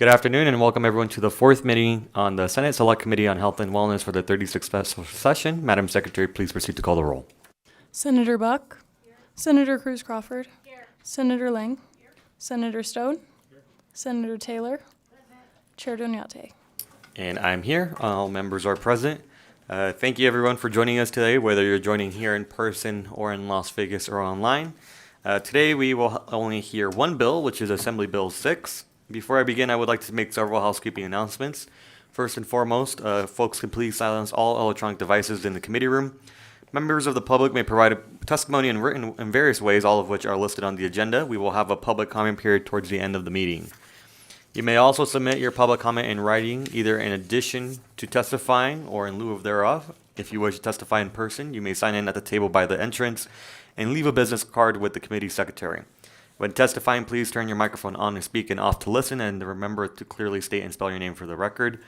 Good afternoon and welcome everyone to the fourth meeting on the Senate Select Committee on Health and Wellness for the 36th special session. Madam Secretary, please proceed to call the roll. Senator Buck. Here. Senator Cruz Crawford. Here. Senator Lang. Here. Senator Stone. Here. Senator Taylor. Present. Chair Dunyate. And I'm here. All members are present. Thank you everyone for joining us today, whether you're joining here in person or in Las Vegas or online. Today we will only hear one bill, which is Assembly Bill 6. Before I begin, I would like to make several housekeeping announcements. First and foremost, folks can please silence all electronic devices in the committee room. Members of the public may provide testimony in various ways, all of which are listed on the agenda. We will have a public comment period towards the end of the meeting. You may also submit your public comment in writing, either in addition to testifying or in lieu of thereof. If you wish to testify in person, you may sign in at the table by the entrance and leave a business card with the committee secretary. When testifying, please turn your microphone on to speak and off to listen, and remember to clearly state and spell your name for the record.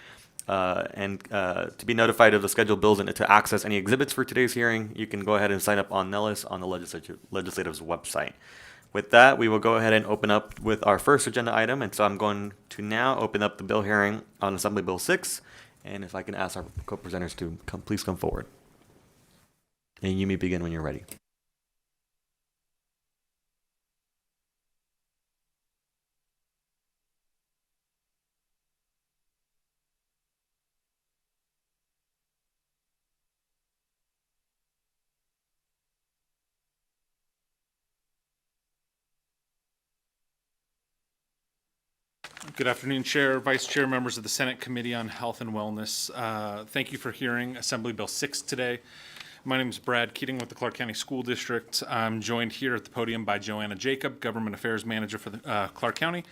To be notified of the scheduled bills and to access any exhibits for today's hearing, you can go ahead and sign up on Nellis on the legislative's website. With that, we will go ahead and open up with our first agenda item, and so I'm going to now open up the bill hearing on Assembly Bill 6, and if I can ask our co-presenters to please come forward. And you may begin when you're ready. Good afternoon, Chair, Vice Chair, members of the Senate Committee on Health and Wellness. Thank you for hearing Assembly Bill 6 today. My name is Brad Keating with the Clark County School District. I'm joined here at the podium by Joanna Jacob, Government Affairs Manager for the, Clark County,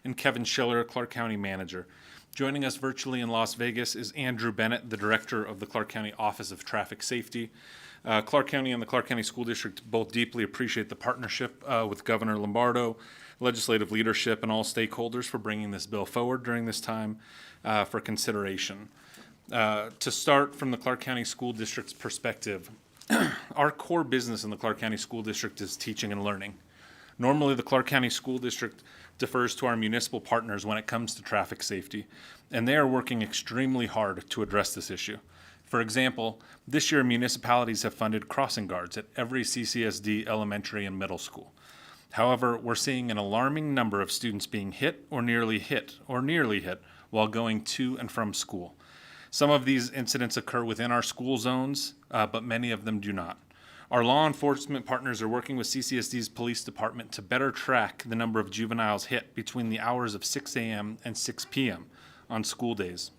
and Kevin Schiller, Clark County Manager. Joining us virtually in Las Vegas is Andrew Bennett, the Director of the Clark County Office of Traffic Safety. Clark County and the Clark County School District both deeply appreciate the partnership with Governor Lombardo, legislative leadership, and all stakeholders for bringing this bill forward during this time for consideration. To start from the Clark County School District's perspective, our core business in the Clark County School District is teaching and learning. Normally, the Clark County School District defers to our municipal partners when it comes to traffic safety, and they are working extremely hard to address this issue. For example, this year municipalities have funded crossing guards at every CCSD elementary and middle school. However, we're seeing an alarming number of students being hit or nearly hit while going to and from school. Some of these incidents occur within our school zones, but many of them do not. Our law enforcement partners are working with CCSD's police department to better track the number of juveniles hit between the hours of 6 a.m. and 6 p.m. on school days.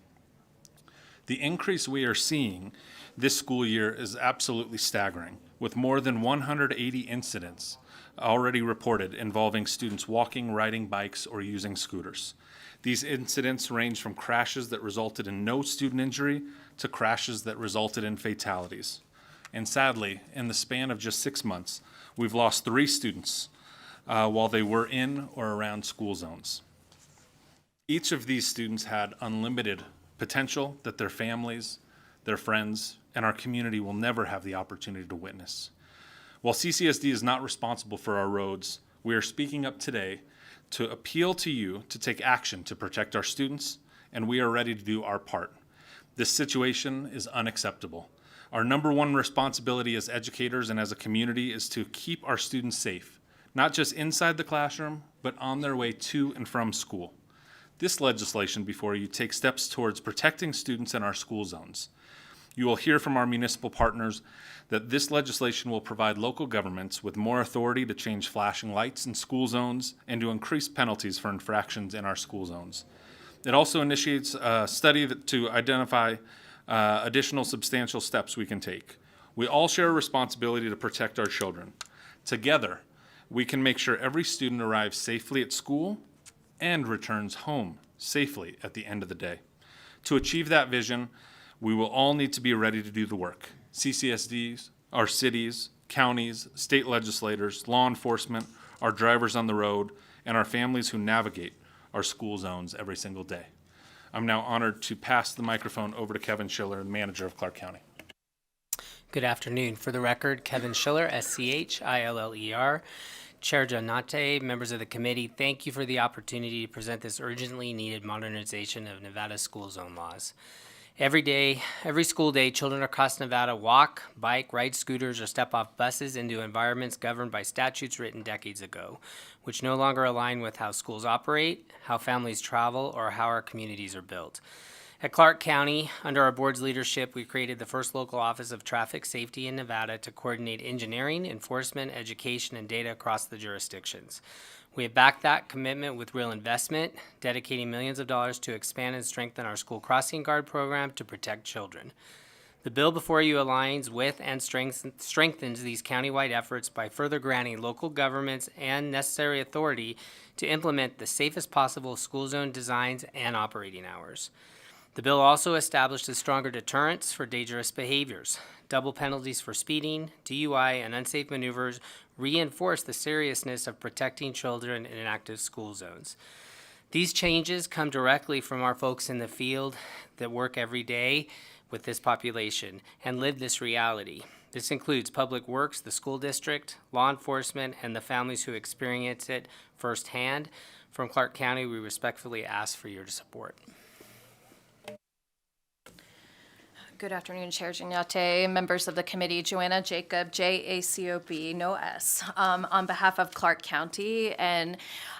The increase we are seeing this school year is absolutely staggering, with more than 180 incidents already reported involving students walking, riding bikes, or using scooters. These incidents range from crashes that resulted in no student injury to crashes that resulted in fatalities. And sadly, in the span of just 6 months, we've lost 3 students while they were in or around school zones. Each of these students had unlimited potential that their families, their friends, and our community will never have the opportunity to witness. While CCSD is not responsible for our roads, we are speaking up today to appeal to you to take action to protect our students, and we are ready to do our part. This situation is unacceptable. Our number one responsibility as educators and as a community is to keep our students safe, not just inside the classroom, but on their way to and from school. This legislation before you takes steps towards protecting students in our school zones. You will hear from our municipal partners that this legislation will provide local governments with more authority to change flashing lights in school zones and to increase penalties for infractions in our school zones. It also initiates a study to identify additional substantial steps we can take. We all share a responsibility to protect our children. Together, we can make sure every student arrives safely at school and returns home safely at the end of the day. To achieve that vision, we will all need to be ready to do the work. CCSDs, our cities, counties, state legislators, law enforcement, our drivers on the road, and our families who navigate our school zones every single day. I'm now honored to pass the microphone over to Kevin Schiller, the manager of Clark County. Good afternoon. For the record, Kevin Schiller, Schiller. Chair Donate, members of the committee, thank you for the opportunity to present this urgently needed modernization of Nevada school zone laws. Every school day, children across Nevada walk, bike, ride scooters, or step off buses into environments governed by statutes written decades ago, which no longer align with how schools operate, how families travel, or how our communities are built. At Clark County, under our board's leadership, we created the first local office of traffic safety in Nevada to coordinate engineering, enforcement, education, and data across the jurisdictions. We have backed that commitment with real investment, dedicating millions of dollars to expand and strengthen our school crossing guard program to protect children. The bill before you aligns with and strengthens these countywide efforts by further granting local governments and necessary authority to implement the safest possible school zone designs and operating hours. The bill also establishes stronger deterrents for dangerous behaviors. Double penalties for speeding, DUI, and unsafe maneuvers reinforce the seriousness of protecting children in active school zones. These changes come directly from our folks in the field that work every day with this population and live this reality. This includes Public Works, the school district, law enforcement, and the families who experience it firsthand. From Clark County, we respectfully ask for your support. Good afternoon, Chair Gignate, members of the committee, Joanna Jacob, JACOB, no S, on behalf of Clark County. And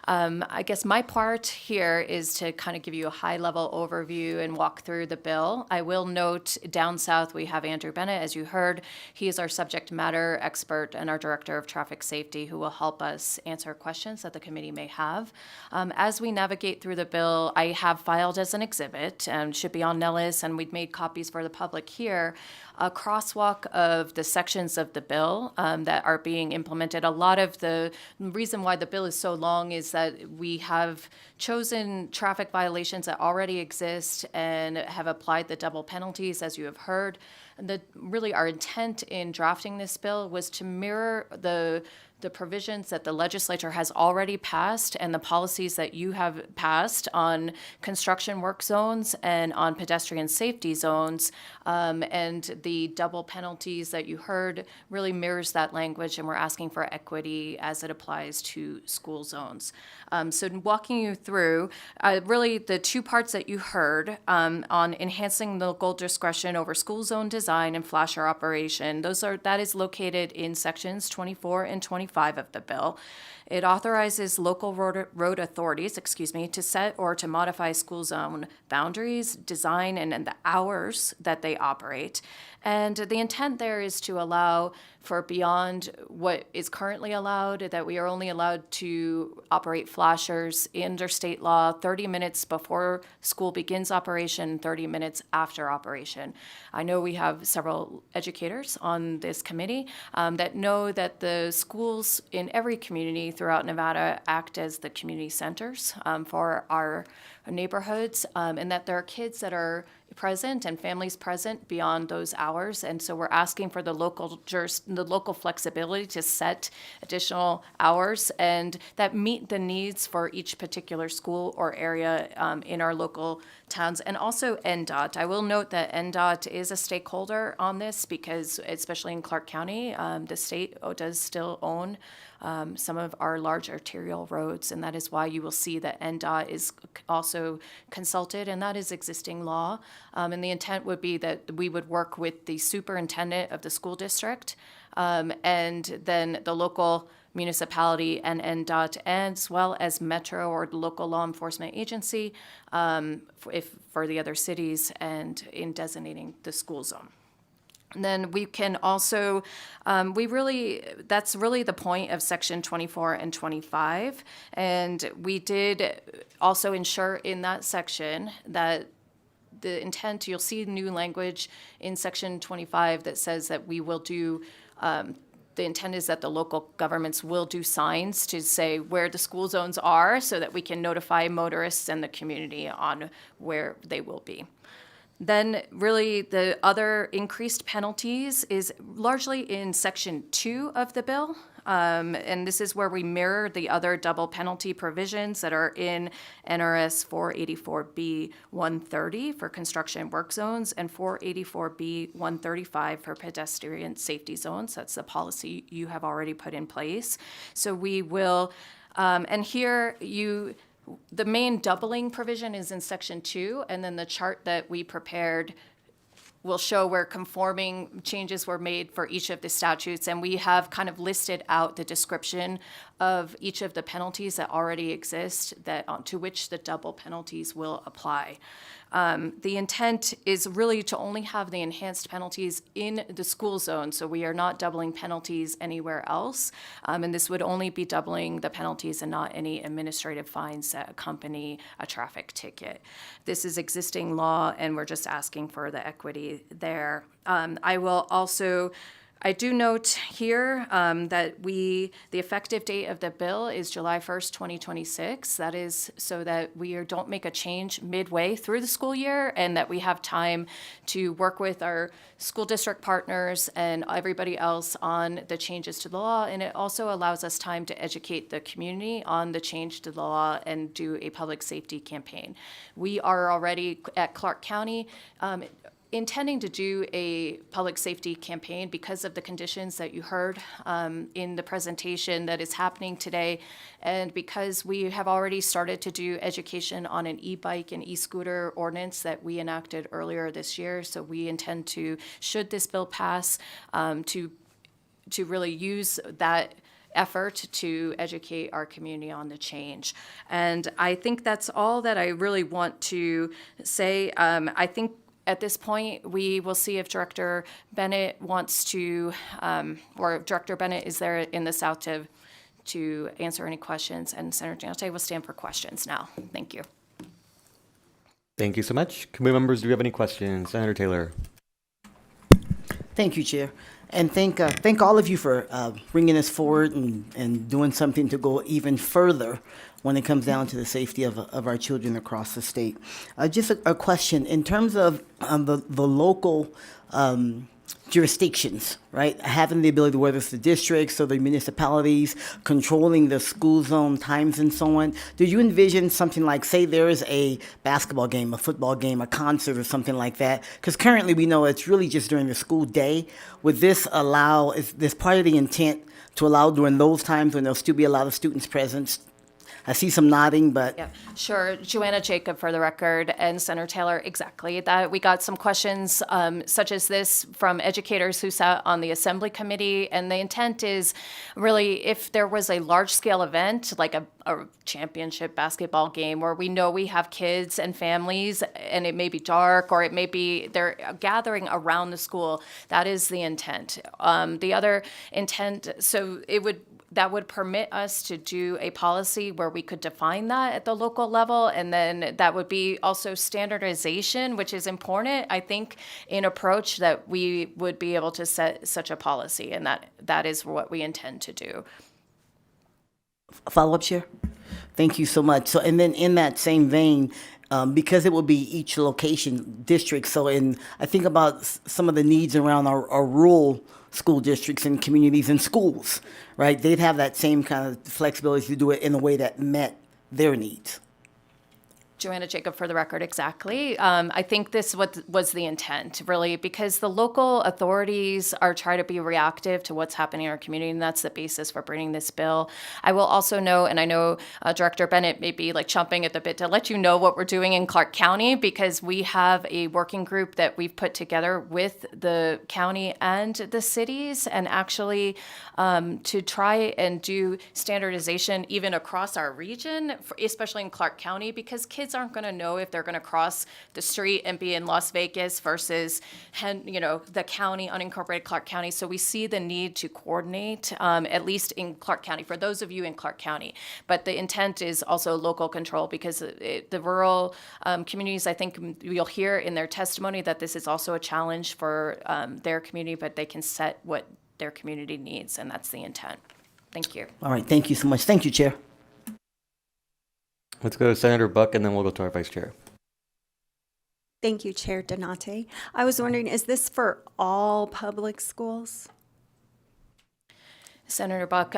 I guess my part here is to kind of give you a high-level overview and walk through the bill. I will note down south we have Andrew Bennett, as you heard. He is our subject matter expert and our director of traffic safety who will help us answer questions that the committee may have. As we navigate through the bill, I have filed as an exhibit, should be on Nellis, and we've made copies for the public here, a crosswalk of the sections of the bill that are being implemented. A lot of the reason why the bill is so long is that we have chosen traffic violations that already exist and have applied the double penalties, as you have heard. And really our intent in drafting this bill was to mirror the provisions that the legislature has already passed and the policies that you have passed on construction work zones and on pedestrian safety zones. And the double penalties that you heard really mirrors that language, and we're asking for equity as it applies to school zones. So walking you through really the two parts that you heard on enhancing local discretion over school zone design and flasher operation. That is located in sections 24 and 25 of the bill. It authorizes local road authorities, to set or to modify school zone boundaries, design, and the hours that they operate. And the intent there is to allow for beyond what is currently allowed, that we are only allowed to operate flashers under state law 30 minutes before school begins operation, 30 minutes after operation. I know we have several educators on this committee that know that the schools in every community throughout Nevada act as the community centers for our neighborhoods, and that there are kids that are present and families present beyond those hours. And so we're asking for the local flexibility to set additional hours and that meet the needs for each particular school or area in our local towns. And also NDOT. I will note that NDOT is a stakeholder on this because, especially in Clark County, the state does still own some of our large arterial roads, and that is why you will see that NDOT is also consulted, and that is existing law. And the intent would be that we would work with the superintendent of the school district and then the local municipality and NDOT, as well as Metro or the local law enforcement agency for the other cities and in designating the school zone. And then we can also, that's really the point of section 24 and 25. And we did also ensure in that section that the intent, you'll see new language in section 25 that says that we will do, the intent is that the local governments will do signs to say where the school zones are so that we can notify motorists and the community on where they will be. Then really the other increased penalties is largely in section 2 of the bill. And this is where we mirror the other double penalty provisions that are in NRS 484B 130 for construction work zones and 484B 135 for pedestrian safety zones. That's the policy you have already put in place. So we will, and here the main doubling provision is in section 2, and then the chart that we prepared will show where conforming changes were made for each of the statutes, and we have kind of listed out the description of each of the penalties that already exist to which the double penalties will apply. The intent is really to only have the enhanced penalties in the school zone, so we are not doubling penalties anywhere else. And this would only be doubling the penalties and not any administrative fines that accompany a traffic ticket. This is existing law, and we're just asking for the equity there. I do note here that the effective date of the bill is July 1st, 2026. That is so that we don't make a change midway through the school year, and that we have time to work with our school district partners and everybody else on the changes to the law. And it also allows us time to educate the community on the change to the law and do a public safety campaign. We are already at Clark County intending to do a public safety campaign because of the conditions that you heard in the presentation that is happening today, and because we have already started to do education on an e-bike and e-scooter ordinance that we enacted earlier this year. So we intend to, should this bill pass, to really use that effort to educate our community on the change. And I think that's all that I really want to say. I think at this point, we will see if Director Bennett wants to, or if Director Bennett is there in the South to answer any questions. And Senator Giannotti will stand for questions now. Thank you. Thank you so much. Committee members, do we have any questions? Senator Taylor. Thank you, Chair. And thank all of you for bringing this forward and doing something to go even further when it comes down to the safety of our children across the state. Just a question, in terms of the local jurisdictions, right? Having the ability, whether it's the districts or the municipalities, controlling the school zone times and so on. Do you envision something like, say there is a basketball game, a football game, a concert or something like that? Because currently we know it's really just during the school day. Would this allow, is this part of the intent to allow during those times when there'll still be a lot of students present? I see some nodding, but. Yeah, sure. Joanna Jacob for the record, and Senator Taylor, exactly. That we got some questions such as this from educators who sat on the Assembly Committee, and the intent is really if there was a large-scale event, like a championship basketball game where we know we have kids and families, and it may be dark, or it may be they're gathering around the school, that is the intent. The other intent, so that would permit us to do a policy where we could define that at the local level, and then that would be also standardization, which is important, I think, in approach that we would be able to set such a policy, and that is what we intend to do. Follow-up, Chair? Thank you so much. So, and then in that same vein, because it will be each location district, so I think about some of the needs around our rural school districts and communities and schools, right? They'd have that same kind of flexibility to do it in a way that met their needs. Joanna Jacob for the record, exactly. I think this was the intent, really, because the local authorities are trying to be reactive to what's happening in our community, and that's the basis for bringing this bill. I will also know, and I know Director Bennett may be like chomping at the bit to let you know what we're doing in Clark County, because we have a working group that we've put together with the county and the cities, and actually to try and do standardization even across our region, especially in Clark County, because kids aren't going to know if they're going to cross the street and be in Las Vegas versus, the county, unincorporated Clark County. So we see the need to coordinate, at least in Clark County, for those of you in Clark County. But the intent is also local control, because the rural communities, I think you'll hear in their testimony that this is also a challenge for their community, but they can set what their community needs, and that's the intent. Thank you. All right, thank you so much. Thank you, Chair. Let's go to Senator Buck, and then we'll go to our Vice Chair. Thank you, Chair Donate. I was wondering, is this for all public schools? Senator Buck,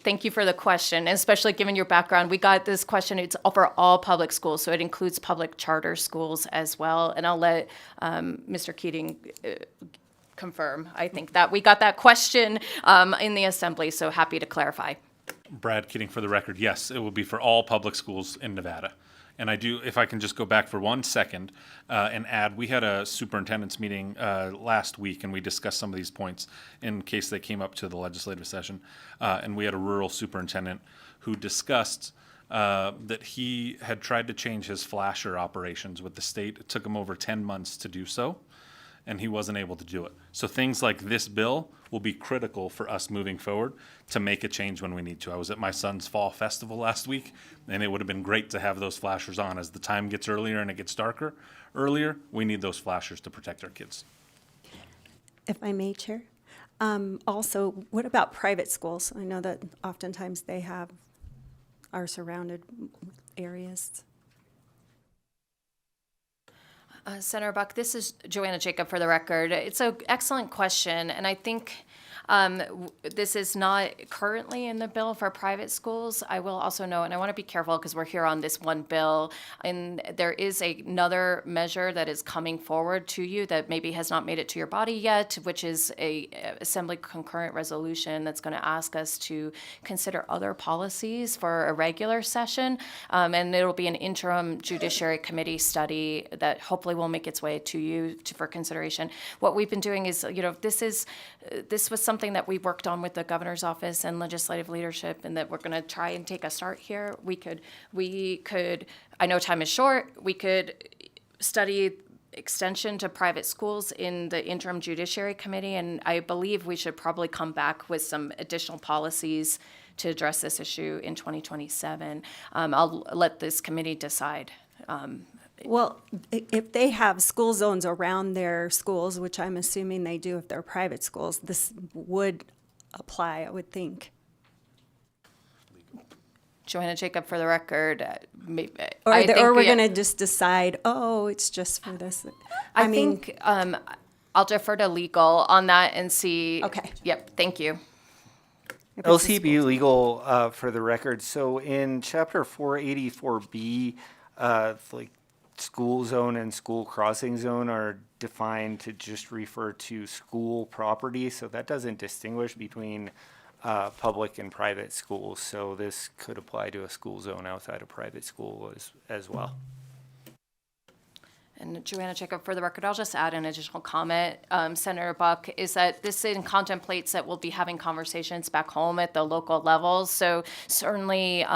thank you for the question, especially given your background. We got this question, it's for all public schools, so it includes public charter schools as well. And I'll let Mr. Keating confirm, I think, that we got that question in the assembly, so happy to clarify. Brad Keating, for the record, yes, it will be for all public schools in Nevada. And I do, if I can just go back for 1 second and add, we had a superintendent's meeting last week, and we discussed some of these points in case they came up to the legislative session. And we had a rural superintendent who discussed that he had tried to change his flasher operations with the state. It took him over 10 months to do so, and he wasn't able to do it. So things like this bill will be critical for us moving forward to make a change when we need to. I was at my son's fall festival last week, and it would have been great to have those flashers on. As the time gets earlier and it gets darker earlier, we need those flashers to protect our kids. If I may, Chair. Also, what about private schools? I know that oftentimes they are surrounded areas. Senator Buck, this is Joanna Jacob for the record. It's an excellent question, and I think this is not currently in the bill for private schools. I will also note, and I want to be careful because we're here on this one bill, and there is another measure that is coming forward to you that maybe has not made it to your body yet, which is a Assembly concurrent resolution that's going to ask us to consider other policies for a regular session, and it'll be an interim Judiciary Committee study that hopefully will make its way to you for consideration. What we've been doing is, this was something that we worked on with the governor's office and legislative leadership, and that we're going to try and take a start here. We could, I know time is short, we could study extension to private schools in the interim Judiciary Committee, and I believe we should probably come back with some additional policies to address this issue in 2027. I'll let this committee decide. Well, if they have school zones around their schools, which I'm assuming they do if they're private schools, this would apply, I would think. Joanna Jacob, for the record, Or we're going to just decide, oh, it's just for this. I think I'll defer to legal on that and see. Okay. Yep, thank you. If it's a LCB school. legal for the record. So in chapter 484B, like school zone and school crossing zone are defined to just refer to school property. So that doesn't distinguish between public and private schools. So this could apply to a school zone outside of private school as well. And Joanna Jacob, for the record, I'll just add an additional comment, Senator Buck, is that this contemplates that we'll be having conversations back home at the local levels. So certainly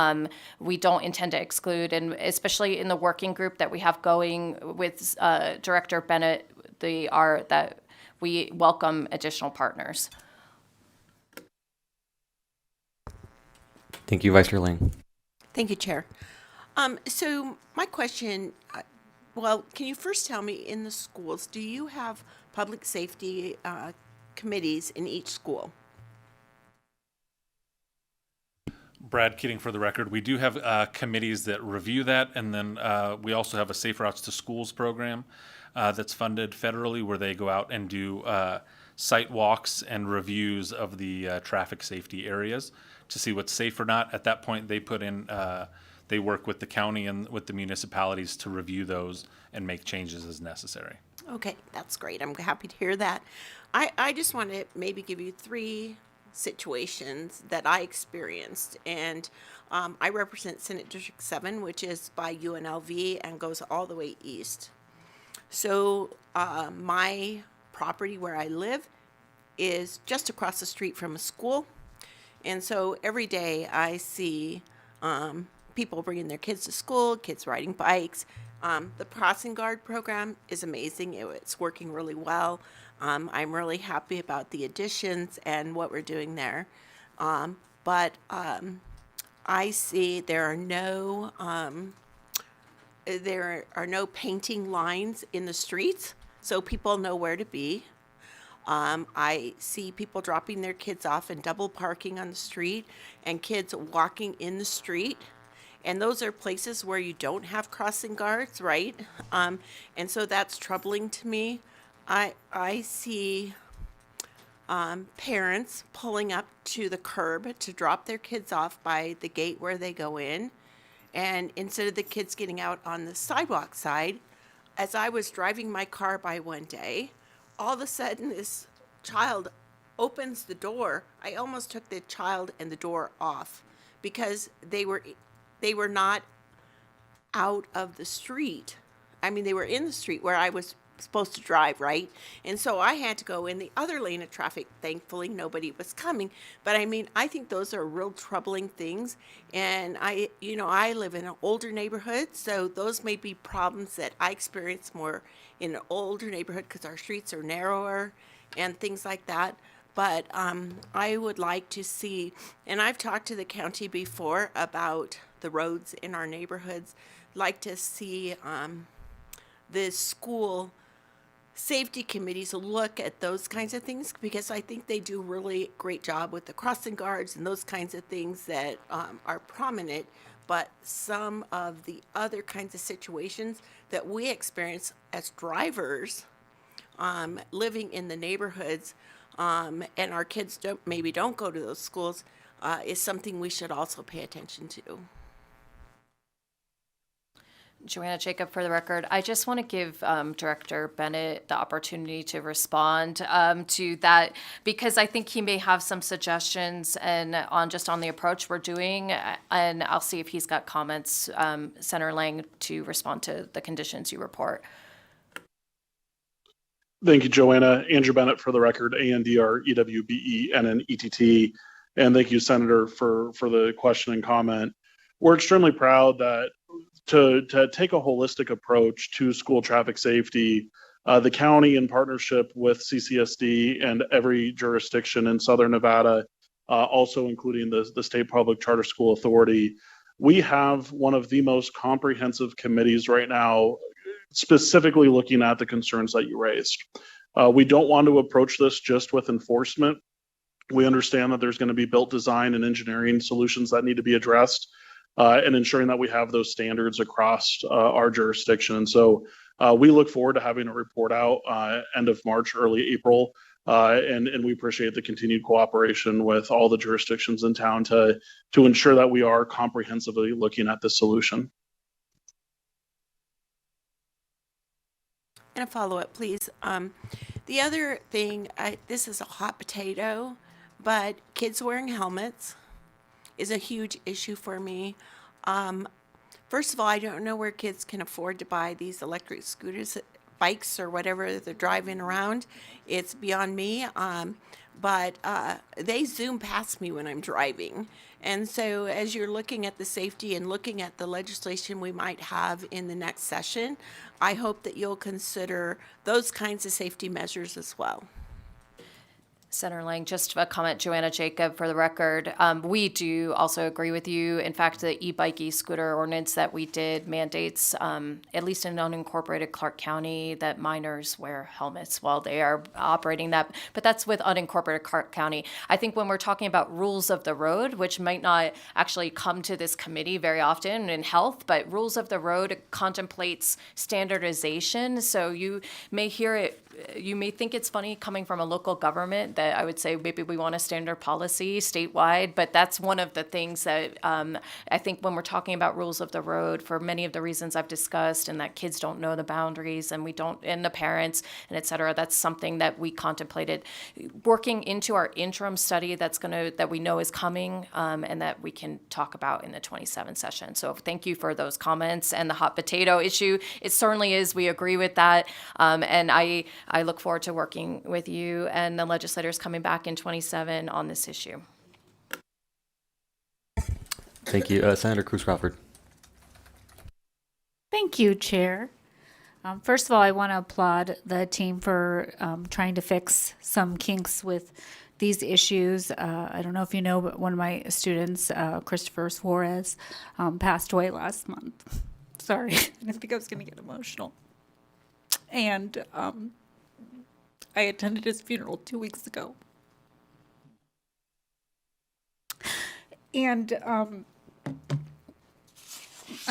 we don't intend to exclude, and especially in the working group that we have going with Director Bennett, that we welcome additional partners. Thank you, Vice Chair Lang. Thank you, Chair. So my question, can you first tell me, in the schools, do you have public safety committees in each school? Brad Keating, for the record, we do have committees that review that, and then we also have a Safe Routes to Schools program that's funded federally, where they go out and do site walks and reviews of the traffic safety areas to see what's safe or not. At that point, they put in, they work with the county and with the municipalities to review those and make changes as necessary. Okay, that's great. I'm happy to hear that. I just want to maybe give you 3 situations that I experienced. And I represent Senate District 7, which is by UNLV and goes all the way east. So my property where I live is just across the street from a school. And so every day I see people bringing their kids to school, kids riding bikes. The crossing guard program is amazing. It's working really well. I'm really happy about the additions and what we're doing there. But I see there are no painting lines in the streets, so people know where to be. I see people dropping their kids off and double parking on the street, and kids walking in the street. And those are places where you don't have crossing guards, right? And so that's troubling to me. I see parents pulling up to the curb to drop their kids off by the gate where they go in. And instead of the kids getting out on the sidewalk side, as I was driving my car by one day, all of a sudden this child opens the door. I almost took the child and the door off because they were not out of the street. I mean, they were in the street where I was supposed to drive, right? And so I had to go in the other lane of traffic. Thankfully, nobody was coming. But I mean, I think those are real troubling things. And I live in an older neighborhood, so those may be problems that I experience more in an older neighborhood because our streets are narrower and things like that. But I would like to see, and I've talked to the county before about the roads in our neighborhoods, like to see the school safety committees look at those kinds of things, because I think they do really great job with the crossing guards and those kinds of things that are prominent. But some of the other kinds of situations that we experience as drivers living in the neighborhoods, and our kids maybe don't go to those schools, is something we should also pay attention to. Joanna Jacob for the record. I just want to give Director Bennett the opportunity to respond to that, because I think he may have some suggestions and on the approach we're doing, and I'll see if he's got comments, Senator Lang, to respond to the conditions you report. Thank you, Joanna. Andrew Bennett for the record, ANDR-EWBENNETT. And thank you, Senator, for the question and comment. We're extremely proud that to take a holistic approach to school traffic safety, the county, in partnership with CCSD and every jurisdiction in Southern Nevada, also including the State Public Charter School Authority, we have one of the most comprehensive committees right now, specifically looking at the concerns that you raised. We don't want to approach this just with enforcement. We understand that there's going to be built design and engineering solutions that need to be addressed, and ensuring that we have those standards across our jurisdiction. And so we look forward to having a report out end of March, early April, and we appreciate the continued cooperation with all the jurisdictions in town to ensure that we are comprehensively looking at this solution. And a follow-up, please. The other thing, this is a hot potato, but kids wearing helmets is a huge issue for me. First of all, I don't know where kids can afford to buy these electric scooters, bikes, or whatever they're driving around. It's beyond me. But they zoom past me when I'm driving. And so as you're looking at the safety and looking at the legislation we might have in the next session, I hope that you'll consider those kinds of safety measures as well. Senator Lang, just a comment, Joanna Jacob, for the record. We do also agree with you. In fact, the e-bike, e-scooter ordinance that we did mandates, at least in unincorporated Clark County, that minors wear helmets while they are operating that. But that's with unincorporated Clark County. I think when we're talking about rules of the road, which might not actually come to this committee very often in health, but rules of the road contemplates standardization. So you may hear it, you may think it's funny coming from a local government that I would say maybe we want a standard policy statewide, but that's one of the things that I think when we're talking about rules of the road, for many of the reasons I've discussed, and that kids don't know the boundaries and we don't, and the parents and et cetera, that's something that we contemplated working into our interim study that we know is coming, and that we can talk about in the 27 session. So thank you for those comments. And the hot potato issue, it certainly is, we agree with that. And I look forward to working with you and the legislators coming back in 27 on this issue. Thank you. Senator Cruz Crawford. Thank you, Chair. First of all, I want to applaud the team for trying to fix some kinks with these issues. I don't know if you know, but one of my students, Christopher Suarez, passed away last month. Sorry, I didn't think I was going to get emotional. And I attended his funeral 2 weeks ago. And I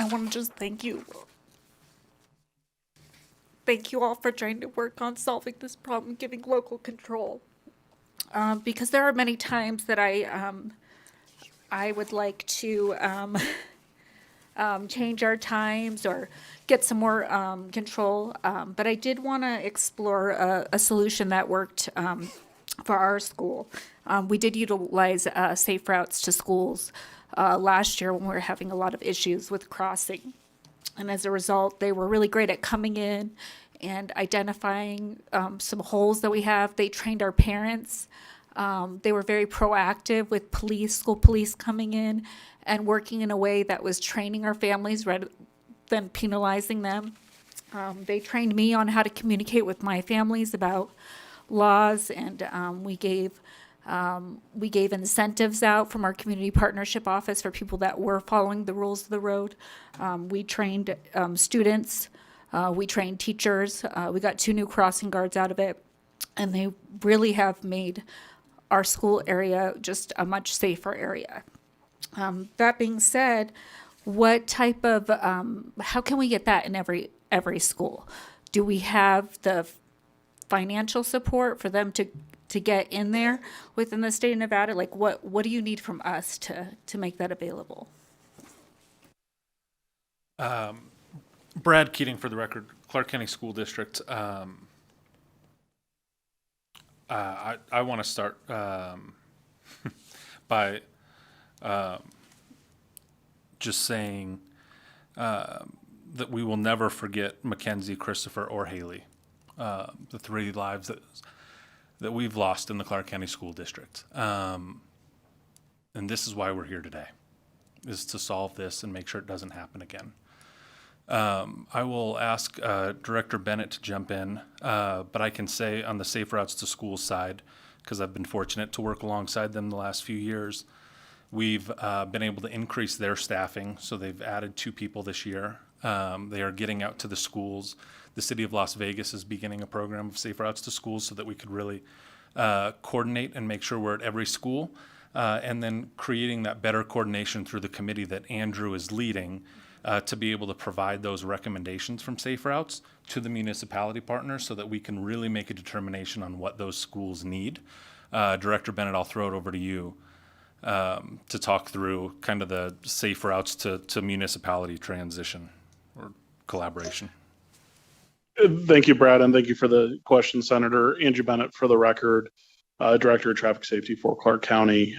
want to just thank you. Thank you all for trying to work on solving this problem, giving local control. because there are many times that I would like to change our times or get some more control. But I did want to explore a solution that worked for our school. We did utilize safe routes to schools last year when we were having a lot of issues with crossing. And as a result, they were really great at coming in and identifying some holes that we have. They trained our parents. They were very proactive with school police coming in and working in a way that was training our families rather than penalizing them. They trained me on how to communicate with my families about laws, and we gave incentives out from our community partnership office for people that were following the rules of the road. We trained students, we trained teachers, we got 2 new crossing guards out of it, and they really have made our school area just a much safer area. That being said, what type of, how can we get that in every school? Do we have the financial support for them to get in there within the state of Nevada? Like, what do you need from us to make that available? Brad Keating, for the record, Clark County School District. I want to start by just saying that we will never forget Mackenzie, Christopher, or Haley, the 3 lives that we've lost in the Clark County School District. And this is why we're here today, is to solve this and make sure it doesn't happen again. I will ask Director Bennett to jump in, but I can say on the Safe Routes to Schools side, because I've been fortunate to work alongside them the last few years, we've been able to increase their staffing, so they've added 2 people this year. They are getting out to the schools. The city of Las Vegas is beginning a program of Safe Routes to Schools so that we could really coordinate and make sure we're at every school, and then creating that better coordination through the committee that Andrew is leading to be able to provide those recommendations from Safe Routes to the municipality partners so that we can really make a determination on what those schools need. Director Bennett, I'll throw it over to you to talk through kind of the Safe Routes to municipality transition or collaboration. Thank you, Brad, and thank you for the question, Senator. Andrew Bennett, for the record, Director of Traffic Safety for Clark County.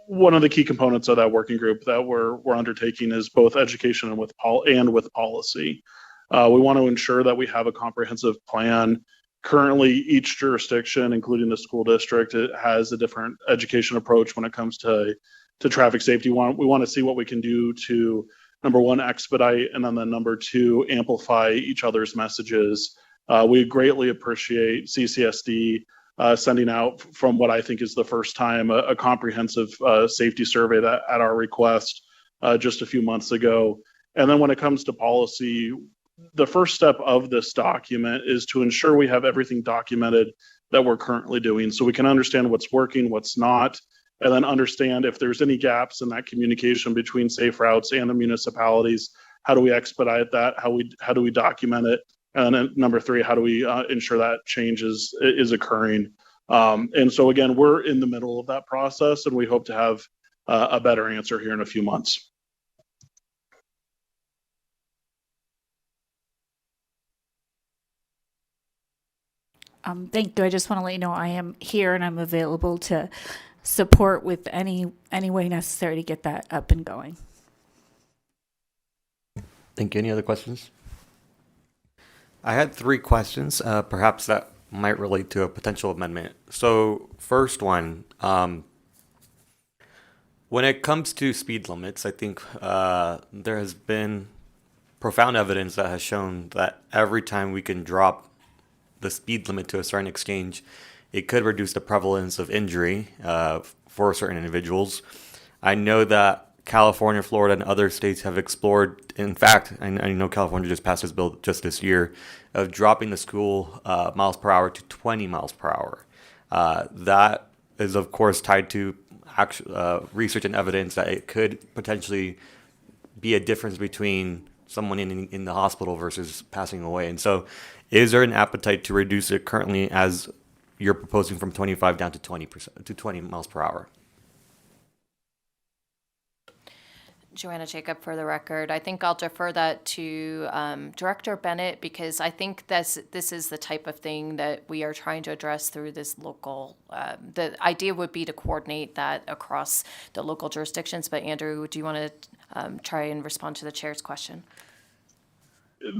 One of the key components of that working group that we're undertaking is both education and with policy. We want to ensure that we have a comprehensive plan. Currently, each jurisdiction, including the school district, it has a different education approach when it comes to traffic safety. We want to see what we can do to, number 1, expedite, and then number 2, amplify each other's messages. We greatly appreciate CCSD sending out, from what I think is the first time, a comprehensive safety survey that at our request just a few months ago. And then when it comes to policy, the first step of this document is to ensure we have everything documented that we're currently doing so we can understand what's working, what's not, and then understand if there's any gaps in that communication between Safe Routes and the municipalities. How do we expedite that? How do we document it? And then number 3, how do we ensure that change is occurring? And so again, we're in the middle of that process, and we hope to have a better answer here in a few months. Thank you. I just want to let you know I am here and I'm available to support with any way necessary to get that up and going. Thank you. Any other questions? I had 3 questions, perhaps that might relate to a potential amendment. So first one, when it comes to speed limits, I think there has been profound evidence that has shown that every time we can drop the speed limit to a certain exchange, it could reduce the prevalence of injury for certain individuals. I know that California, Florida, and other states have explored, in fact, I know California just passed this bill just this year, of dropping the school miles per hour to 20 miles per hour. That is, of course, tied to research and evidence that it could potentially be a difference between someone in the hospital versus passing away. And so is there an appetite to reduce it currently, as you're proposing from 25 down to 20% to 20 miles per hour. Joanna Jacob for the record. I think I'll defer that to Director Bennett because I think this is the type of thing that we are trying to address through this local. The idea would be to coordinate that across the local jurisdictions. But Andrew, do you want to try and respond to the chair's question?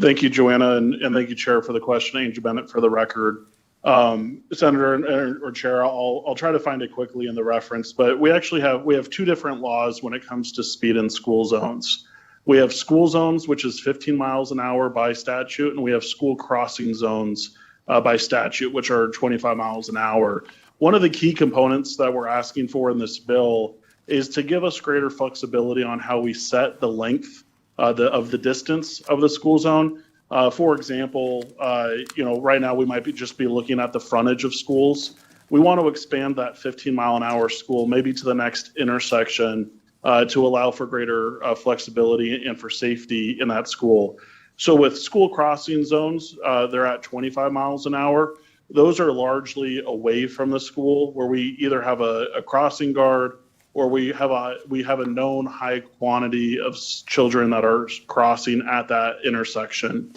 Thank you, Joanna, and thank you, Chair, for the question. Andrew Bennett for the record. Senator or Chair, I'll try to find it quickly in the reference, but we have two different laws when it comes to speed in school zones. We have school zones, which is 15 miles an hour by statute, and we have school crossing zones by statute, which are 25 miles an hour. One of the key components that we're asking for in this bill is to give us greater flexibility on how we set the length of the distance of the school zone. For example, right now we might just be looking at the frontage of schools. We want to expand that 15-mile-an-hour school maybe to the next intersection to allow for greater flexibility and for safety in that school. So with school crossing zones, they're at 25 miles an hour. Those are largely away from the school where we either have a crossing guard or we have a known high quantity of children that are crossing at that intersection.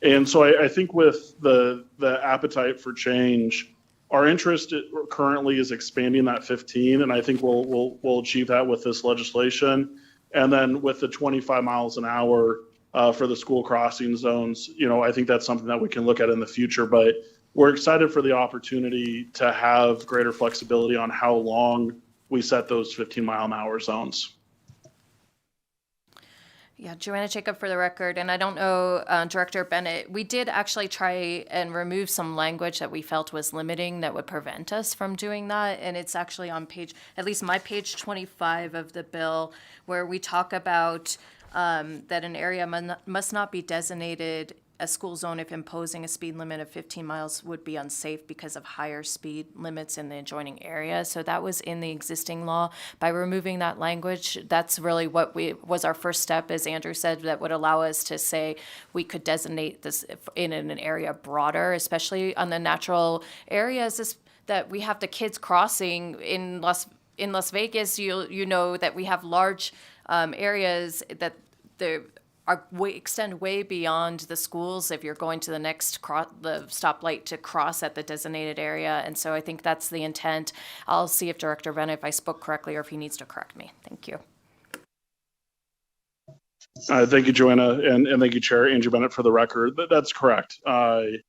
And so I think with the appetite for change, our interest currently is expanding that 15, and I think we'll achieve that with this legislation. And then with the 25 miles an hour for the school crossing zones, I think that's something that we can look at in the future. But we're excited for the opportunity to have greater flexibility on how long we set those 15-mile-an-hour zones. Yeah, Joanna Jacob for the record, and I don't know, Director Bennett, we did actually try and remove some language that we felt was limiting that would prevent us from doing that, and it's actually on at least my page 25 of the bill, where we talk about that an area must not be designated a school zone if imposing a speed limit of 15 miles would be unsafe because of higher speed limits in the adjoining area. So that was in the existing law. By removing that language, that's really what was our first step, as Andrew said, that would allow us to say we could designate this in an area broader, especially on the natural areas that we have the kids crossing in Las Vegas. You know that we have large areas that extend way beyond the schools if you're going to the next the stoplight to cross at the designated area. And so I think that's the intent. I'll see if Director Bennett, if I spoke correctly or if he needs to correct me. Thank you. Thank you, Joanna, and thank you, Chair Andrew Bennett, for the record. That's correct. And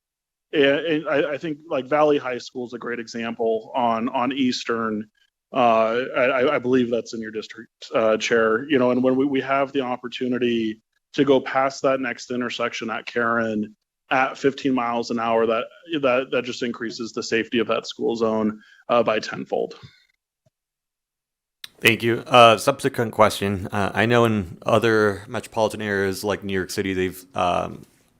I think like Valley High School is a great example on Eastern. I believe that's in your district, Chair. And when we have the opportunity to go past that next intersection at Karen at 15 miles an hour, that just increases the safety of that school zone by tenfold. Thank you. Subsequent question. I know in other metropolitan areas like New York City, they've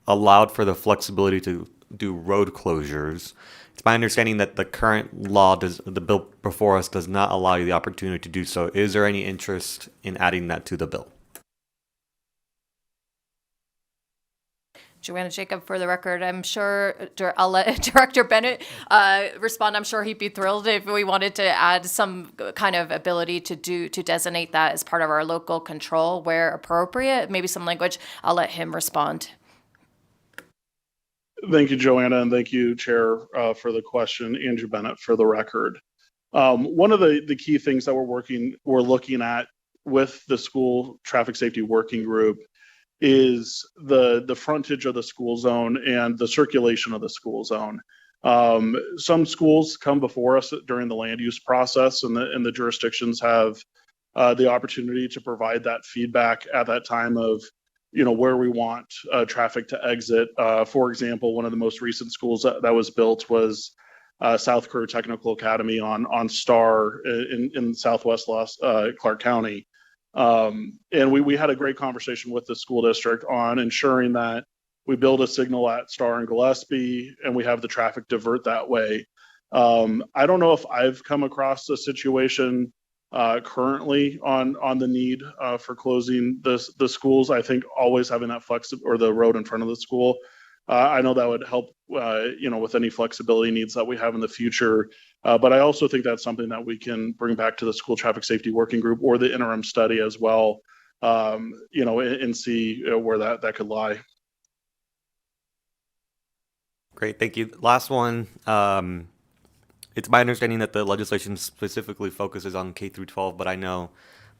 allowed for the flexibility to do road closures. It's my understanding that the current law, the bill before us, does not allow you the opportunity to do so. Is there any interest in adding that to the bill? Joanna Jacob for the record. I'm sure I'll let Director Bennett respond. I'm sure he'd be thrilled if we wanted to add some kind of ability to designate that as part of our local control where appropriate. Maybe some language. I'll let him respond. Thank you, Joanna, and thank you, Chair, for the question. Andrew Bennett for the record. One of the key things that we're looking at with the school traffic safety working group is the frontage of the school zone and the circulation of the school zone. Some schools come before us during the land use process, and the jurisdictions have the opportunity to provide that feedback at that time of where we want traffic to exit. For example, one of the most recent schools that was built was South Career Technical Academy on Star in Southwest Clark County. And we had a great conversation with the school district on ensuring that we build a signal at Star and Gillespie and we have the traffic divert that way. I don't know if I've come across a situation currently on the need for closing the schools. I think always having that or the road in front of the school I know that would help, with any flexibility needs that we have in the future. But I also think that's something that we can bring back to the school traffic safety working group or the interim study as well, and see where that could lie. Great, thank you. Last one. It's my understanding that the legislation specifically focuses on K through 12, but I know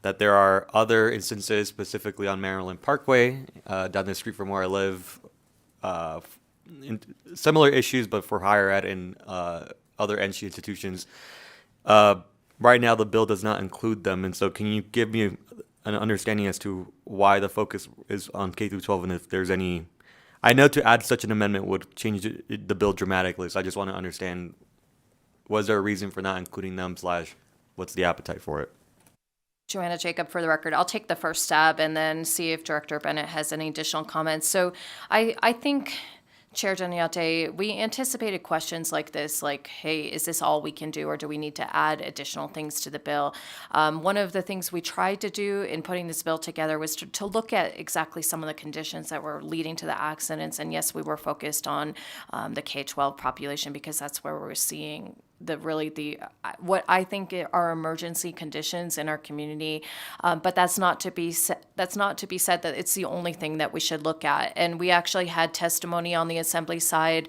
that there are other instances, specifically on Maryland Parkway, down the street from where I live, similar issues, but for higher ed and other NC institutions. Right now, the bill does not include them, and so can you give me an understanding as to why the focus is on K through 12, and if there's any? I know to add such an amendment would change the bill dramatically, so I just want to understand, was there a reason for not including them, / what's the appetite for it? Joanna Jacob, for the record. I'll take the first stab and then see if Director Bennett has any additional comments. So I think, Chair Doniate, we anticipated questions like this, like, hey, is this all we can do, or do we need to add additional things to the bill? One of the things we tried to do in putting this bill together was to look at exactly some of the conditions that were leading to the accidents. And yes, we were focused on the K-12 population because that's where we're seeing what I think are emergency conditions in our community, but that's not to be said that it's the only thing that we should look at. And we actually had testimony on the Assembly side.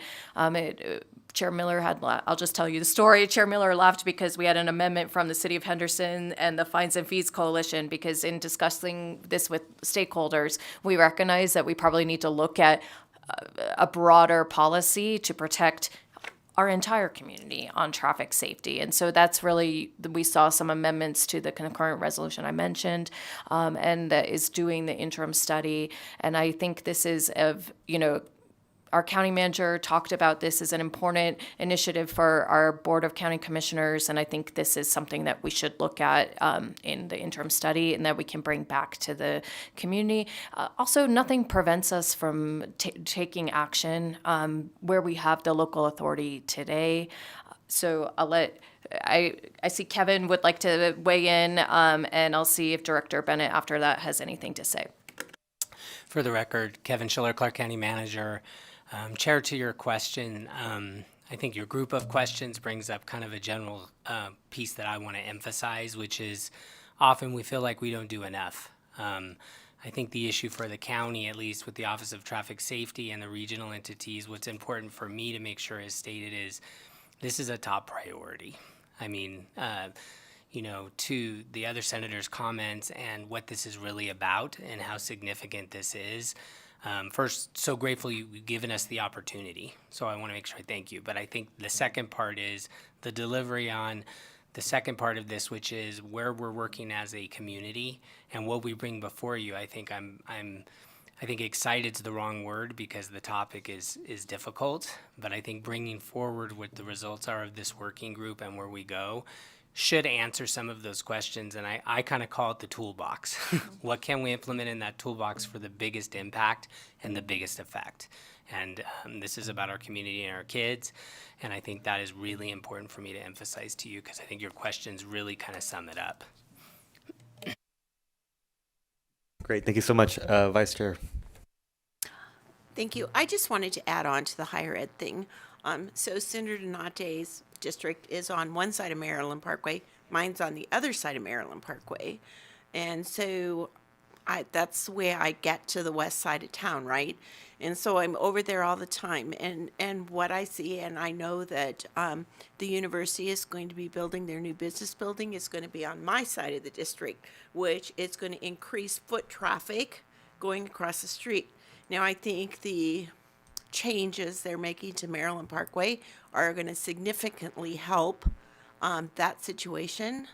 Chair Miller I'll just tell you the story. Chair Miller laughed because we had an amendment from the City of Henderson and the Fines and Fees Coalition, because in discussing this with stakeholders, we recognize that we probably need to look at a broader policy to protect our entire community on traffic safety. And so that's really, we saw some amendments to the concurrent resolution I mentioned, and that is doing the interim study. And I think this is our county manager talked about this as an important initiative for our Board of County Commissioners, and I think this is something that we should look at in the interim study and that we can bring back to the community. Also, nothing prevents us from taking action where we have the local authority today. So I see Kevin would like to weigh in, and I'll see if Director Bennett after that has anything to say. For the record, Kevin Schiller, Clark County Manager. Chair, to your question, I think your group of questions brings up kind of a general piece that I want to emphasize, which is often we feel like we don't do enough. I think the issue for the county, at least with the Office of Traffic Safety and the regional entities, what's important for me to make sure is stated is this is a top priority. I mean, to the other senators' comments and what this is really about and how significant this is. First, so grateful you've given us the opportunity. So I want to make sure I thank you. But I think the second part is the delivery on the second part of this, which is where we're working as a community and what we bring before you. I think I think excited's the wrong word because the topic is difficult. But I think bringing forward what the results are of this working group and where we go should answer some of those questions, and I kind of call it the toolbox. What can we implement in that toolbox for the biggest impact and the biggest effect? And this is about our community and our kids, and I think that is really important for me to emphasize to you because I think your questions really kind of sum it up. Great, thank you so much, Vice Chair. Thank you. I just wanted to add on to the higher ed thing. So Senator Donate's district is on one side of Maryland Parkway. Mine's on the other side of Maryland Parkway. And so that's the way I get to the west side of town, right? And so I'm over there all the time. And what I see, and I know that the university is going to be building their new business building. It's going to be on my side of the district, which is going to increase foot traffic going across the street. Now, I think the changes they're making to Maryland Parkway are going to significantly help that situation.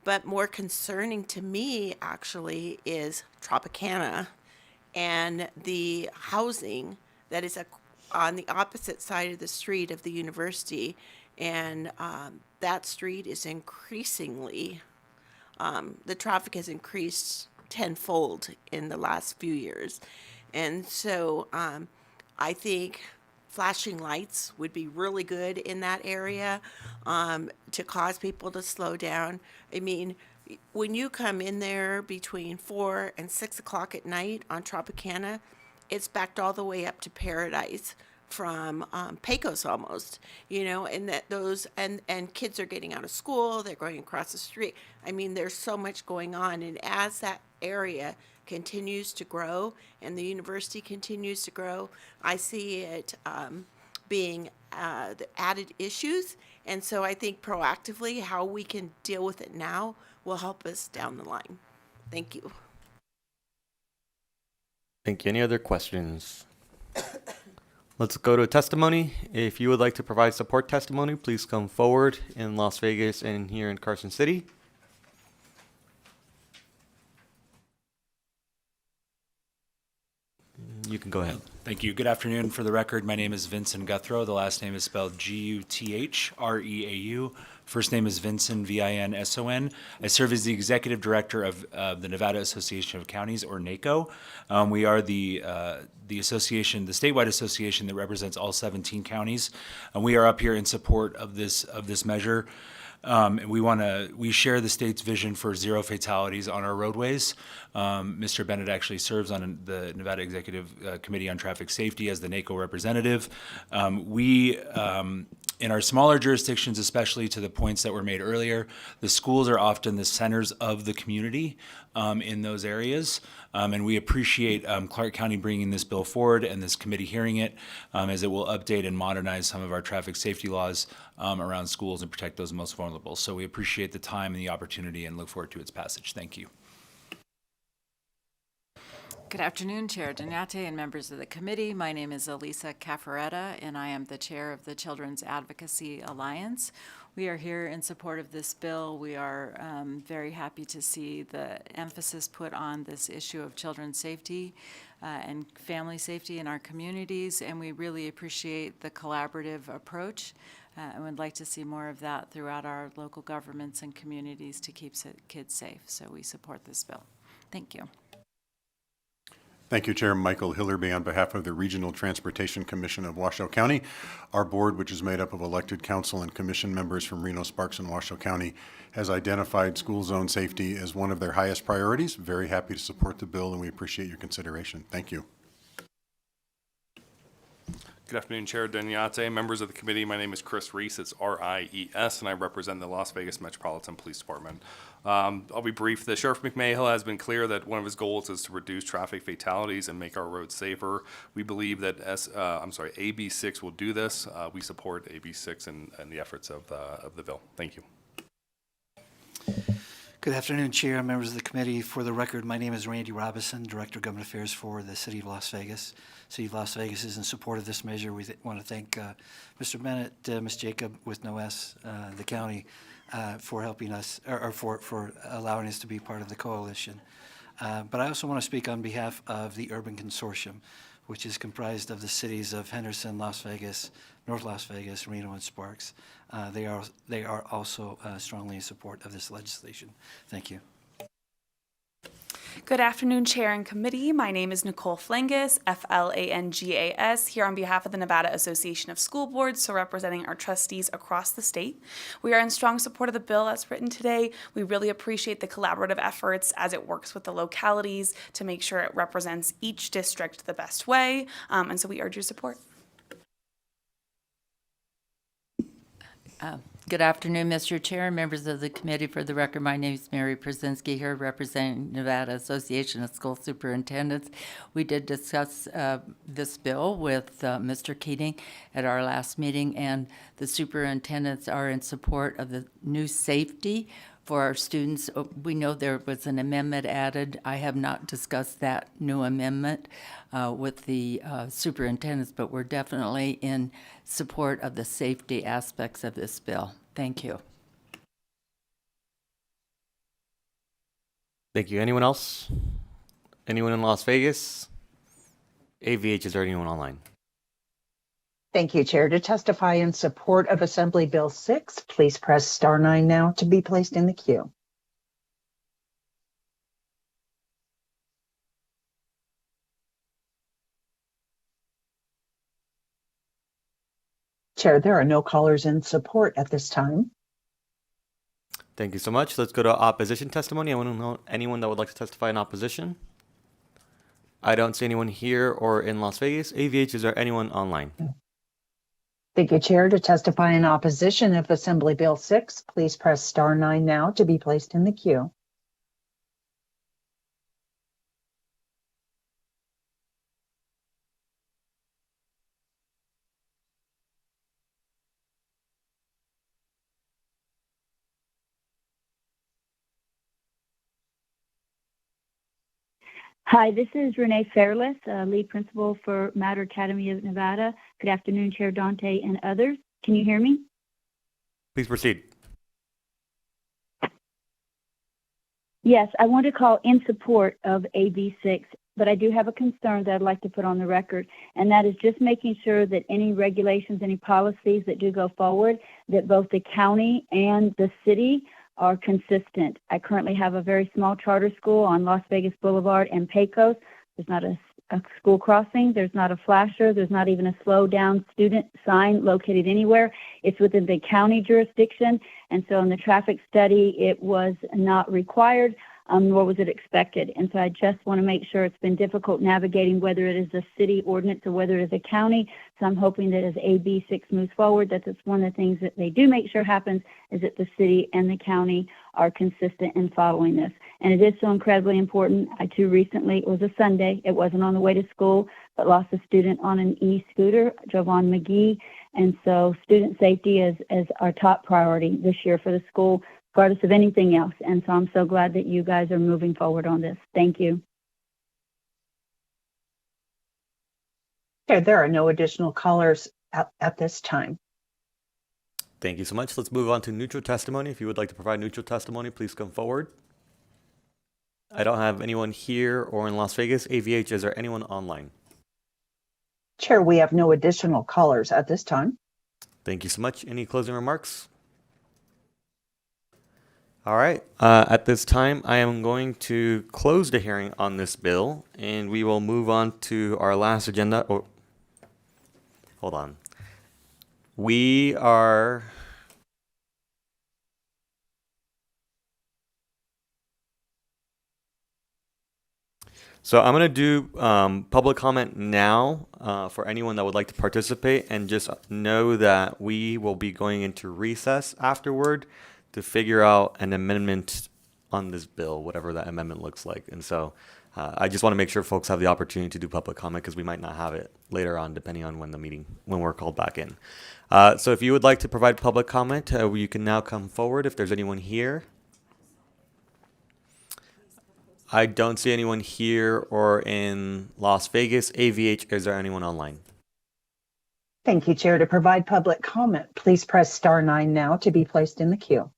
But more concerning to me, actually, is Tropicana and the housing that is on the opposite side of the street of the university. And that street is increasingly, the traffic has increased tenfold in the last few years. And so I think flashing lights would be really good in that area to cause people to slow down. I mean, when you come in there between 4 and 6 o'clock at night on Tropicana, it's backed all the way up to Paradise from Pecos almost, and that and kids are getting out of school, they're going across the street. I mean, there's so much going on, and as that area continues to grow and the university continues to grow, I see it being the added issues. And so I think proactively how we can deal with it now will help us down the line. Thank you. Thank you. Any other questions? Let's go to testimony. If you would like to provide support testimony, please come forward in Las Vegas and here in Carson City. You can go ahead. Thank you. Good afternoon. For the record, my name is Vincent Guthreau. The last name is spelled Gutreau. First name is Vincent, Vinson. I serve as the Executive Director of the Nevada Association of Counties, or NACO. We are the association, the statewide association that represents all 17 counties. And we are up here in support of this measure. And we share the state's vision for zero fatalities on our roadways. Mr. Bennett actually serves on the Nevada Executive Committee on Traffic Safety as the NACO representative. In our smaller jurisdictions, especially to the points that were made earlier, the schools are often the centers of the community in those areas. And we appreciate Clark County bringing this bill forward and this committee hearing it, as it will update and modernize some of our traffic safety laws around schools and protect those most vulnerable. So we appreciate the time and the opportunity and look forward to its passage. Thank you. Good afternoon, Chair Doñate and members of the committee. My name is Elisa Caffaretta, and I am the chair of the Children's Advocacy Alliance. We are here in support of this bill. We are very happy to see the emphasis put on this issue of children's safety and family safety in our communities, and we really appreciate the collaborative approach and would like to see more of that throughout our local governments and communities to keep kids safe. So we support this bill. Thank you. Thank you, Chair Michael Hillerby, on behalf of the Regional Transportation Commission of Washoe County. Our board, which is made up of elected council and commission members from Reno, Sparks, and Washoe County, has identified school zone safety as one of their highest priorities. Very happy to support the bill, and we appreciate your consideration. Thank you. Good afternoon, Chair Doñate, members of the committee. My name is Chris Reese. It's R-I-E-S, and I represent the Las Vegas Metropolitan Police Department. I'll be brief. The Sheriff McMahill has been clear that one of his goals is to reduce traffic fatalities and make our roads safer. We believe that AB6 will do this. We support AB6 and the efforts of the bill. Thank you. Good afternoon, Chair and members of the committee. For the record, my name is Randy Robinson, Director of Government Affairs for the City of Las Vegas. City of Las Vegas is in support of this measure. We want to thank Mr. Bennett, Ms. Jacob with no S, the county, for helping us, or for allowing us to be part of the coalition. But I also want to speak on behalf of the Urban Consortium, which is comprised of the cities of Henderson, Las Vegas, North Las Vegas, Reno, and Sparks. They are also strongly in support of this legislation. Thank you. Good afternoon, Chair and Committee. My name is Nicole Flangas, Flangas, here on behalf of the Nevada Association of School Boards, so representing our trustees across the state. We are in strong support of the bill as written today. We really appreciate the collaborative efforts as it works with the localities to make sure it represents each district the best way, and so we urge your support. Good afternoon, Mr. Chair and members of the committee. For the record, my name is Mary Przinski here representing Nevada Association of School Superintendents. We did discuss this bill with Mr. Keating at our last meeting, and the superintendents are in support of the new safety for our students. We know there was an amendment added. I have not discussed that new amendment with the superintendents, but we're definitely in support of the safety aspects of this bill. Thank you. Thank you. Anyone else? Anyone in Las Vegas? AVH, is there anyone online? Thank you, Chair. To testify in support of Assembly Bill 6, please press *9 now to be placed in the queue. Chair, there are no callers in support at this time. Thank you so much. Let's go to opposition testimony. Anyone that would like to testify in opposition? I don't see anyone here or in Las Vegas. AVH, is there anyone online? Thank you, Chair. To testify in opposition of Assembly Bill 6, please press star 9 now to be placed in the queue. Hi, this is Renee Fairless, lead principal for Matter Academy of Nevada. Good afternoon, Chair Dante and others. Can you hear me? Please proceed. Yes, I want to call in support of AB 6, but I do have a concern that I'd like to put on the record, and that is just making sure that any regulations, any policies that do go forward, that both the county and the city are consistent. I currently have a very small charter school on Las Vegas Boulevard and Pecos. There's not a school crossing. There's not a flasher. There's not even a slow down student sign located anywhere. It's within the county jurisdiction. And so in the traffic study, it was not required, nor was it expected. And so I just want to make sure. It's been difficult navigating whether it is a city ordinance or whether it is a county. So I'm hoping that as AB 6 moves forward, that's one of the things that they do make sure happens, is that the city and the county are consistent in following this. And it is so incredibly important. I too recently, it was a Sunday, it wasn't on the way to school, but lost a student on an e-scooter, Jovan McGee. And so student safety is our top priority this year for the school, regardless of anything else. And so I'm so glad that you guys are moving forward on this. Thank you. Okay, there are no additional callers at this time. Thank you so much. Let's move on to neutral testimony. If you would like to provide neutral testimony, please come forward. I don't have anyone here or in Las Vegas. AVH, is there anyone online? Chair, we have no additional callers at this time. Thank you so much. Any closing remarks? All right. At this time, I am going to close the hearing on this bill, and we will move on to our last agenda. Oh, hold on. We are... So I'm going to do public comment now for anyone that would like to participate, and just know that we will be going into recess afterward to figure out an amendment on this bill, whatever that amendment looks like. And so I just want to make sure folks have the opportunity to do public comment, because we might not have it later on, depending on when we're called back in. So if you would like to provide public comment, you can now come forward if there's anyone here. I don't see anyone here or in Las Vegas. AVH, is there anyone online? Thank you, Chair. To provide public comment, please press star 9 now to be placed in the queue.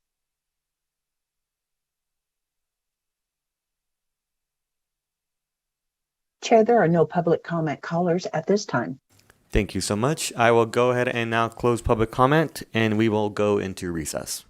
Chair, there are no public comment callers at this time. Thank you so much. I will go ahead and now close public comment, and we will go into recess.